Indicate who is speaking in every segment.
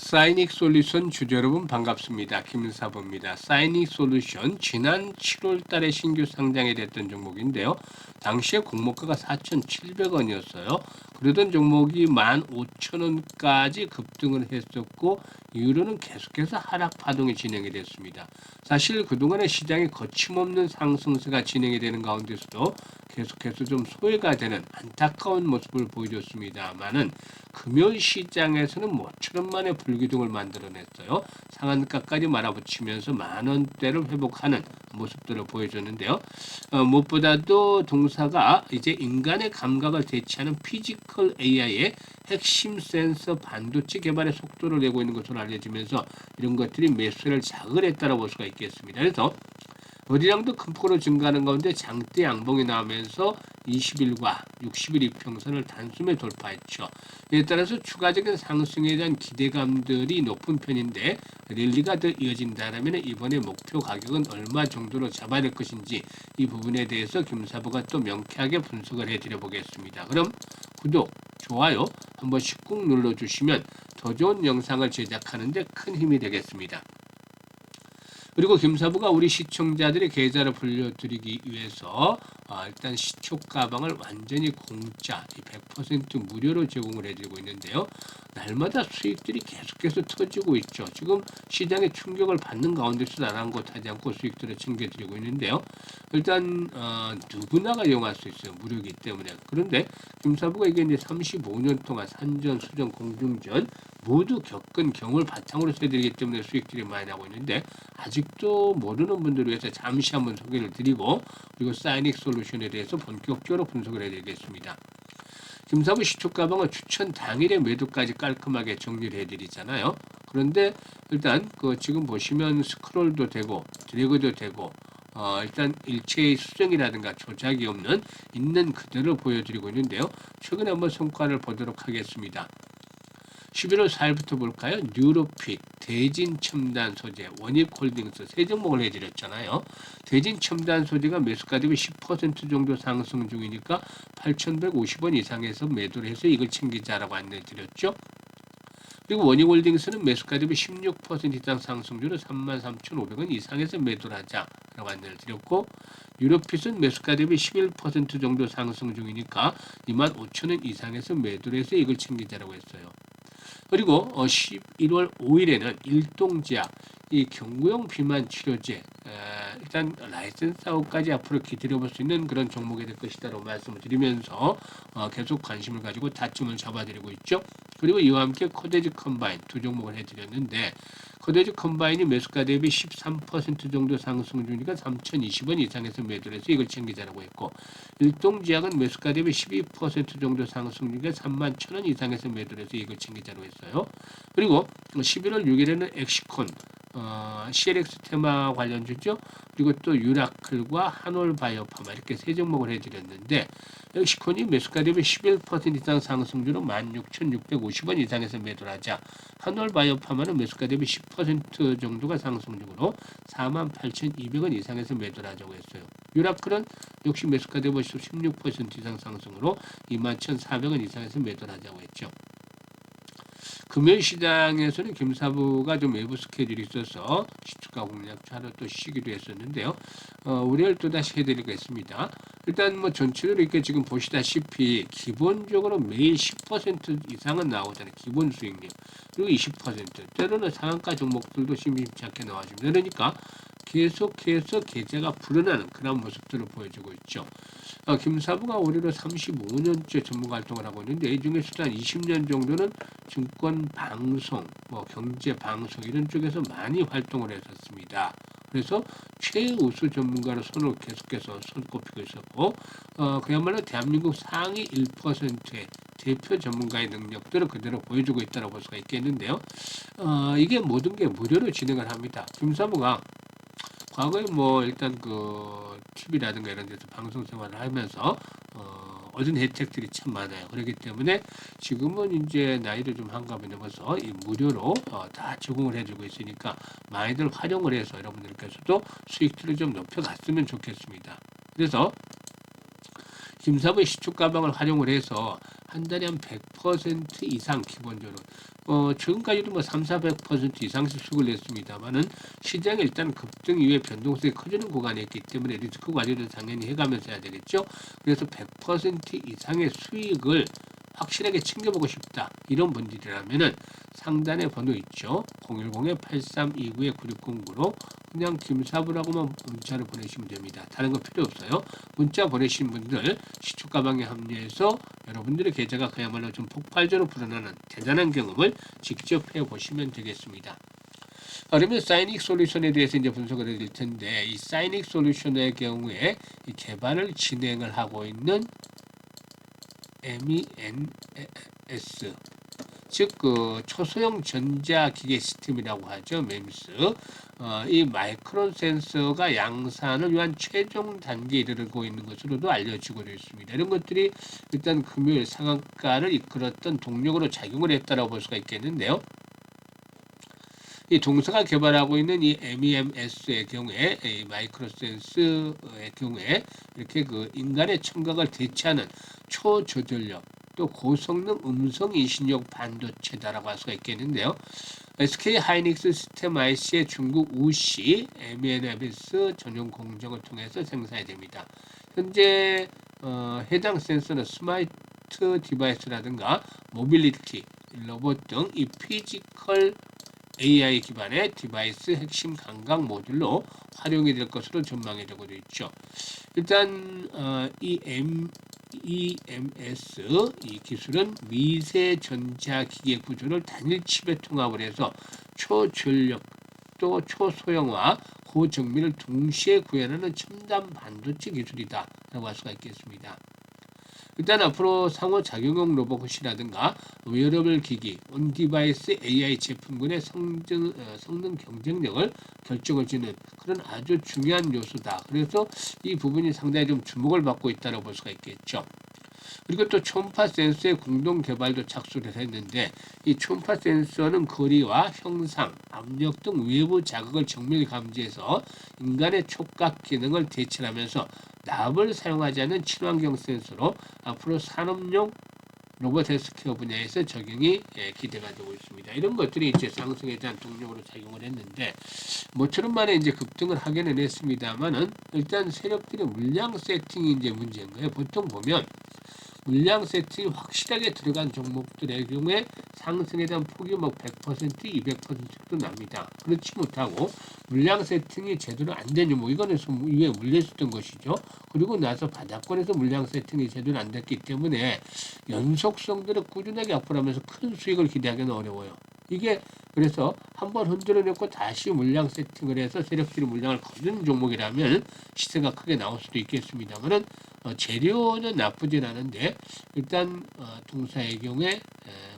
Speaker 1: 사이닉 솔루션 주주 여러분 반갑습니다. 김사부입니다. 사이닉 솔루션 지난 7월 달에 신규 상장이 됐던 종목인데요. 당시에 공모가가 4,700원이었어요. 그러던 종목이 15,000원까지 급등을 했었고 이후로는 계속해서 하락 파동이 진행이 됐습니다. 사실 그동안의 시장이 거침없는 상승세가 진행이 되는 가운데서도 계속해서 좀 소외가 되는 안타까운 모습을 보여줬습니다만은 금요일 시장에서는 모처럼 만에 불기둥을 만들어냈어요. 상한가까지 말아붙이면서 만원대를 회복하는 모습들을 보여줬는데요. 무엇보다도 동사가 이제 인간의 감각을 대체하는 피지컬 AI의 핵심 센서 반도체 개발의 속도를 내고 있는 것으로 알려지면서 이런 것들이 매수를 자극했다고 볼 수가 있겠습니다. 그래서 거래량도 큰 폭으로 증가하는 가운데 장대 양봉이 나오면서 20일과 60일 이평선을 단숨에 돌파했죠. 이에 따라서 추가적인 상승에 대한 기대감들이 높은 편인데 랠리가 더 이어진다면 이번에 목표 가격은 얼마 정도로 잡아야 될 것인지 이 부분에 대해서 김사부가 또 명쾌하게 분석을 해드려 보겠습니다. 그럼 구독, 좋아요 한 번씩 꾹 눌러주시면 더 좋은 영상을 제작하는 데 큰 힘이 되겠습니다. 그리고 김사부가 우리 시청자들의 계좌를 불려드리기 위해서 일단 시초 가방을 완전히 공짜 100% 무료로 제공을 해드리고 있는데요. 날마다 수익들이 계속해서 터지고 있죠. 지금 시장에 충격을 받는 가운데서 아랑곳하지 않고 수익들을 챙겨드리고 있는데요. 일단 누구나가 이용할 수 있어요. 무료이기 때문에. 그런데 김사부가 이게 이제 35년 동안 산전, 수전, 공중전 모두 겪은 경험을 바탕으로 해드리기 때문에 수익들이 많이 나고 있는데 아직도 모르는 분들을 위해서 잠시 한번 소개를 드리고 그리고 사이닉 솔루션에 대해서 본격적으로 분석을 해드리겠습니다. 김사부 시초 가방은 추천 당일의 매도까지 깔끔하게 정리를 해드리잖아요. 그런데 일단 지금 보시면 스크롤도 되고 드래그도 되고 일단 일체의 수정이라든가 조작이 없는 있는 그대로 보여드리고 있는데요. 최근에 한번 성과를 보도록 하겠습니다. 11월 4일부터 볼까요? 뉴로픽, 대진첨단 소재, 원익홀딩스 세 종목을 해드렸잖아요. 대진첨단 소재가 매수가 대비 10% 정도 상승 중이니까 8,150원 이상에서 매도를 해서 이걸 챙기자라고 안내드렸죠. 그리고 원익홀딩스는 매수가 대비 16% 이상 상승 중으로 33,500원 이상에서 매도를 하자라고 안내를 드렸고 유로핏은 매수가 대비 11% 정도 상승 중이니까 25,000원 이상에서 매도를 해서 이걸 챙기자라고 했어요. 그리고 11월 5일에는 일동제약, 이 경구용 비만 치료제, 일단 라이센스 아웃까지 앞으로 기다려볼 수 있는 그런 종목이 될 것이다라고 말씀을 드리면서 계속 관심을 가지고 다툼을 잡아드리고 있죠. 그리고 이와 함께 코데지 컴바인 두 종목을 해드렸는데 코데지 컴바인이 매수가 대비 13% 정도 상승 중이니까 3,020원 이상에서 매도를 해서 이걸 챙기자라고 했고 일동제약은 매수가 대비 12% 정도 상승 중이니까 31,000원 이상에서 매도를 해서 이걸 챙기자라고 했어요. 그리고 11월 6일에는 엑시콘 CLX 테마 관련주죠. 그리고 또 유라클과 한올바이오파마 이렇게 세 종목을 해드렸는데 엑시콘이 매수가 대비 11% 이상 상승주로 16,650원 이상에서 매도를 하자 한올바이오파마는 매수가 대비 10% 정도가 상승주로 48,200원 이상에서 매도를 하자고 했어요. 유라클은 역시 매수가 대비 16% 이상 상승으로 21,400원 이상에서 매도를 하자고 했죠. 금요일 시장에서는 김사부가 좀 외부 스케줄이 있어서 시초가 공략 차로 또 쉬기도 했었는데요. 우려를 또다시 해드리겠습니다. 일단 전체적으로 이렇게 지금 보시다시피 기본적으로 매일 10% 이상은 나오잖아요. 기본 수익률. 그리고 20% 때로는 상한가 종목들도 심심치 않게 나와줍니다. 그러니까 계속해서 계좌가 불어나는 그런 모습들을 보여주고 있죠. 김사부가 올해로 35년째 전문가 활동을 하고 있는데 이 중에서도 한 20년 정도는 증권 방송, 경제 방송 이런 쪽에서 많이 활동을 했었습니다. 그래서 최우수 전문가로 손을 계속해서 손꼽히고 있었고 그야말로 대한민국 상위 1%의 대표 전문가의 능력들을 그대로 보여주고 있다고 볼 수가 있겠는데요. 이게 모든 게 무료로 진행을 합니다. 김사부가 과거에 일단 TV라든가 이런 데서 방송 생활을 하면서 얻은 혜택들이 참 많아요. 그렇기 때문에 지금은 이제 나이를 좀 한갑에 넘어서 이 무료로 다 제공을 해주고 있으니까 많이들 활용을 해서 여러분들께서도 수익들을 좀 높여갔으면 좋겠습니다. 그래서 김사부의 시초 가방을 활용을 해서 한 달에 한 100% 이상 기본적으로 지금까지도 뭐 3, 400% 이상씩 수익을 냈습니다만은 시장이 일단 급등 이후에 변동성이 커지는 구간에 있기 때문에 리스크 관리를 당연히 해가면서 해야 되겠죠. 그래서 100% 이상의 수익을 확실하게 챙겨보고 싶다. 이런 분들이라면은 상단에 번호 있죠. 010-8329-9609로 그냥 김사부라고만 문자를 보내시면 됩니다. 다른 거 필요 없어요. 문자 보내신 분들 시초가방에 합류해서 여러분들의 계좌가 그야말로 좀 폭발적으로 불어나는 대단한 경험을 직접 해보시면 되겠습니다. 그러면 사이닉 솔루션에 대해서 이제 분석을 해드릴 텐데 이 사이닉 솔루션의 경우에 이 개발을 진행을 하고 있는 MEMS 즉 그 초소형 전자기계 시스템이라고 하죠. MEMS. 이 마이크론 센서가 양산을 위한 최종 단계에 이르고 있는 것으로도 알려지고 있습니다. 이런 것들이 일단 금요일 상한가를 이끌었던 동력으로 작용을 했다라고 볼 수가 있겠는데요. 이 동사가 개발하고 있는 이 MEMS의 경우에 이 마이크로센스의 경우에 이렇게 그 인간의 청각을 대체하는 초저전력 또 고성능 음성 인식용 반도체다라고 할 수가 있겠는데요. SK 하이닉스 시스템 IC의 중국 우시 MEMS 전용 공정을 통해서 생산이 됩니다. 현재 해당 센서는 스마트 디바이스라든가 모빌리티, 로봇 등 이 피지컬 AI 기반의 디바이스 핵심 감각 모듈로 활용이 될 것으로 전망이 되고 있죠. 일단 이 EMS 이 기술은 미세 전자기계 구조를 단일 칩에 통합을 해서 초전력 또 초소형화 고정밀을 동시에 구현하는 첨단 반도체 기술이다라고 할 수가 있겠습니다. 일단 앞으로 상호작용형 로봇이라든가 웨어러블 기기, 온디바이스 AI 제품군의 성능 경쟁력을 결정을 짓는 그런 아주 중요한 요소다. 그래서 이 부분이 상당히 좀 주목을 받고 있다고 볼 수가 있겠죠. 그리고 또 초음파 센서의 공동 개발도 착수를 했는데 이 초음파 센서는 거리와 형상, 압력 등 외부 자극을 정밀 감지해서 인간의 촉각 기능을 대체하면서 납을 사용하지 않는 친환경 센서로 앞으로 산업용 로봇 헬스케어 분야에서 적용이 기대가 되고 있습니다. 이런 것들이 이제 상승에 대한 동력으로 작용을 했는데 모처럼 만에 이제 급등을 하기는 했습니다만은 일단 세력들의 물량 세팅이 이제 문제인 거예요. 보통 보면 물량 세팅이 확실하게 들어간 종목들의 경우에 상승에 대한 폭이 뭐 100%, 200%도 납니다. 그렇지 못하고 물량 세팅이 제대로 안 된 종목, 이거는 위에 물려있었던 것이죠. 그리고 나서 바닥권에서 물량 세팅이 제대로 안 됐기 때문에 연속성들을 꾸준하게 앞으로하면서 큰 수익을 기대하기는 어려워요. 이게 그래서 한번 흔들어냈고 다시 물량 세팅을 해서 세력들이 물량을 거두는 종목이라면 시세가 크게 나올 수도 있겠습니다만은 재료는 나쁘진 않은데 일단 동사의 경우에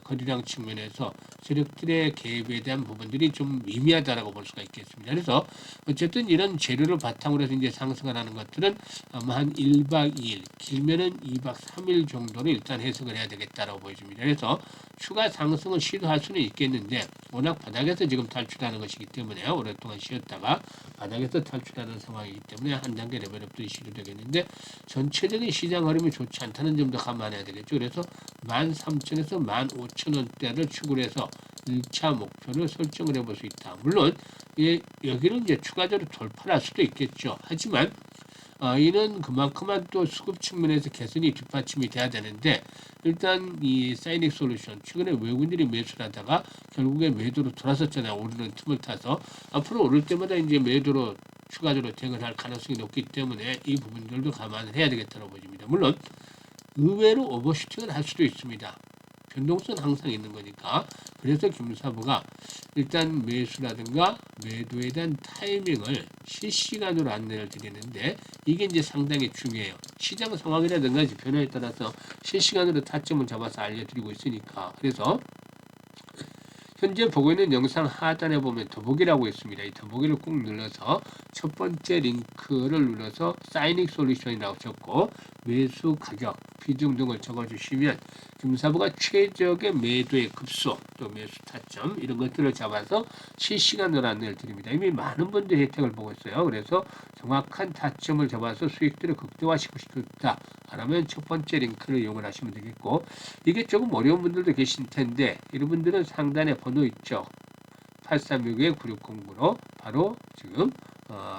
Speaker 1: 거래량 측면에서 세력들의 개입에 대한 부분들이 좀 미미하다라고 볼 수가 있겠습니다. 그래서 어쨌든 이런 재료를 바탕으로 해서 이제 상승을 하는 것들은 아마 한 1박 2일, 길면은 2박 3일 정도는 일단 해석을 해야 되겠다라고 보여집니다. 그래서 추가 상승을 시도할 수는 있겠는데 워낙 바닥에서 지금 탈출하는 것이기 때문에 오랫동안 쉬었다가 바닥에서 탈출하는 상황이기 때문에 한 단계 레벨업도 시도되겠는데 전체적인 시장 흐름이 좋지 않다는 점도 감안해야 되겠죠. 그래서 13,000에서 15,000원대를 추구를 해서 1차 목표를 설정을 해볼 수 있다. 물론 여기는 이제 추가적으로 돌파를 할 수도 있겠죠. 하지만 이는 그만큼만 또 수급 측면에서 개선이 뒷받침이 돼야 되는데 일단 이 사이닉 솔루션 최근에 외국인들이 매수를 하다가 결국에 매도로 돌아섰잖아요. 오르는 틈을 타서 앞으로 오를 때마다 이제 매도로 추가적으로 대응을 할 가능성이 높기 때문에 이 부분들도 감안을 해야 되겠다고 보입니다. 물론 의외로 오버슈팅을 할 수도 있습니다. 변동성은 항상 있는 거니까. 그래서 김사부가 일단 매수라든가 매도에 대한 타이밍을 실시간으로 안내를 드리는데 이게 이제 상당히 중요해요. 시장 상황이라든가 변화에 따라서 실시간으로 타점을 잡아서 알려드리고 있으니까. 그래서 현재 보고 있는 영상 하단에 보면 더보기라고 있습니다. 이 더보기를 꾹 눌러서 첫 번째 링크를 눌러서 사이닉 솔루션이라고 적고 매수 가격, 비중 등을 적어주시면 김사부가 최적의 매도의 급소, 또 매수 타점 이런 것들을 잡아서 실시간으로 안내를 드립니다. 이미 많은 분들이 혜택을 보고 있어요. 그래서 정확한 타점을 잡아서 수익들을 극대화시키고 싶다. 그러면 첫 번째 링크를 이용을 하시면 되겠고, 이게 조금 어려운 분들도 계실 텐데 이런 분들은 상단에 번호 있죠. 8361-9609로 바로 지금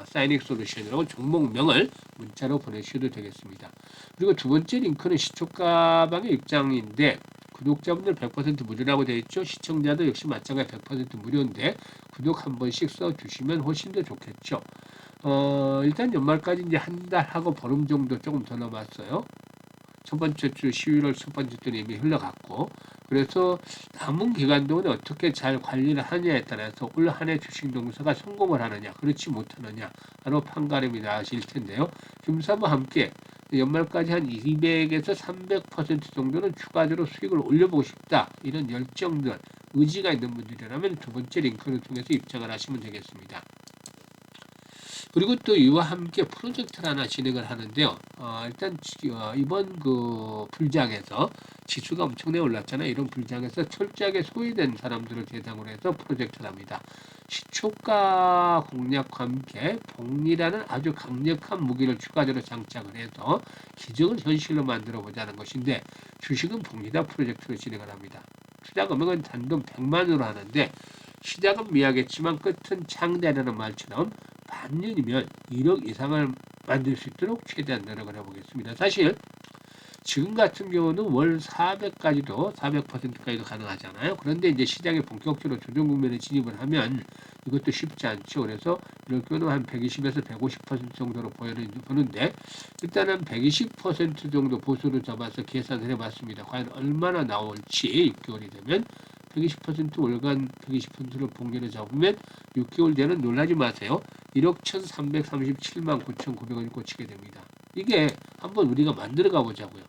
Speaker 1: 사이닉 솔루션이라고 종목명을 문자로 보내주셔도 되겠습니다. 그리고 두 번째 링크는 시초가방의 입장인데 구독자분들 100% 무료라고 되어 있죠. 시청자도 역시 마찬가지 100% 무료인데 구독 한 번씩 써주시면 훨씬 더 좋겠죠. 일단 연말까지 이제 한 달하고 보름 정도 조금 더 남았어요. 첫 번째 주 11월 첫 번째 주는 이미 흘러갔고, 그래서 남은 기간 동안에 어떻게 잘 관리를 하느냐에 따라서 올 한 해 주식 농사가 성공을 하느냐 그렇지 못하느냐 바로 판가름이 나아질 텐데요. 김사부와 함께 연말까지 한 200에서 300% 정도는 추가적으로 수익을 올려보고 싶다, 이런 열정들 의지가 있는 분들이라면 두 번째 링크를 통해서 입장을 하시면 되겠습니다. 그리고 또 이와 함께 프로젝트를 하나 진행을 하는데요. 일단 이번 그 불장에서 지수가 엄청나게 올랐잖아요. 이런 불장에서 철저하게 소외된 사람들을 대상으로 해서 프로젝트를 합니다. 시초가 공략과 함께 복리라는 아주 강력한 무기를 추가적으로 장착을 해서 기적을 현실로 만들어 보자는 것인데, 주식은 복리다 프로젝트로 진행을 합니다. 투자 금액은 단돈 100만으로 하는데 시작은 미하겠지만 끝은 창대하는 말처럼 반년이면 1억 이상을 만들 수 있도록 최대한 노력을 해보겠습니다. 사실 지금 같은 경우는 월 400까지도 400%까지도 가능하잖아요. 그런데 이제 시장에 본격적으로 조정 국면에 진입을 하면 이것도 쉽지 않죠. 그래서 이럴 경우는 한 120에서 150% 정도로 보는데 일단은 120% 정도 보수로 잡아서 계산을 해봤습니다. 과연 얼마나 나올지 6개월이 되면 120% 월간 120%를 봉제를 잡으면 6개월 뒤에는 놀라지 마세요. 1억 1,337만 9,900원이 꽂히게 됩니다. 이게 한번 우리가 만들어 가보자고요.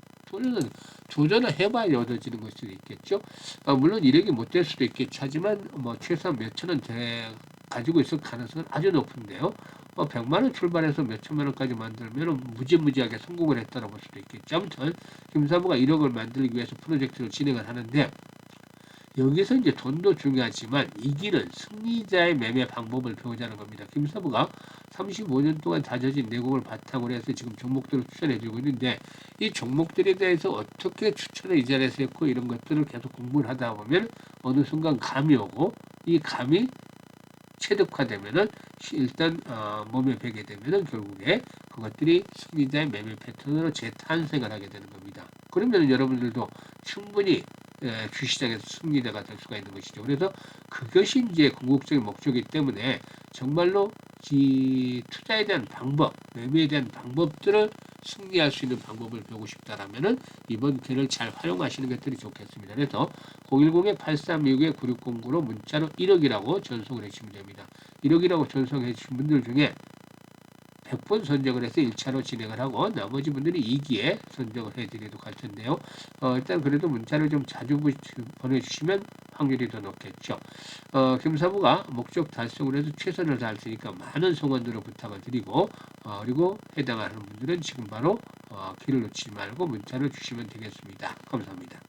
Speaker 1: 도전을 해봐야 얻어지는 것이 있겠죠. 물론 1억이 못 될 수도 있겠죠. 하지만 최소한 몇천 원 가지고 있을 가능성은 아주 높은데요. 100만 원 출발해서 몇천만 원까지 만들면 무지무지하게 성공을 했다고 볼 수도 있겠죠. 아무튼 김사부가 1억을 만들기 위해서 프로젝트를 진행을 하는데, 여기서 이제 돈도 중요하지만 이기는 승리자의 매매 방법을 배우자는 겁니다. 김사부가 35년 동안 다져진 내공을 바탕으로 해서 지금 종목들을 추천해주고 있는데, 이 종목들에 대해서 어떻게 추천을 이 자리에서 했고 이런 것들을 계속 공부를 하다 보면 어느 순간 감이 오고, 이 감이 체득화되면은 일단 몸에 배게 되면은 결국에 그것들이 승리자의 매매 패턴으로 재탄생을 하게 되는 겁니다. 그러면 여러분들도 충분히 주시장에서 승리자가 될 수가 있는 것이죠. 그래서 그것이 이제 궁극적인 목적이기 때문에 정말로 이 투자에 대한 방법, 매매에 대한 방법들을 승리할 수 있는 방법을 배우고 싶다라면은 이번 기회를 잘 활용하시는 것들이 좋겠습니다. 그래서 010-8326-9609로 문자로 1억이라고 전송을 해주시면 됩니다. 1억이라고 전송해 주신 분들 중에 100번 선정을 해서 1차로 진행을 하고 나머지 분들이 2기에 선정을 해드리도록 할 텐데요. 일단 그래도 문자를 좀 자주 보내주시면 확률이 더 높겠죠. 김사부가 목적 달성을 해서 최선을 다할 테니까 많은 성원들을 부탁을 드리고, 그리고 해당하는 분들은 지금 바로 길을 놓치지 말고 문자를 주시면 되겠습니다. 감사합니다.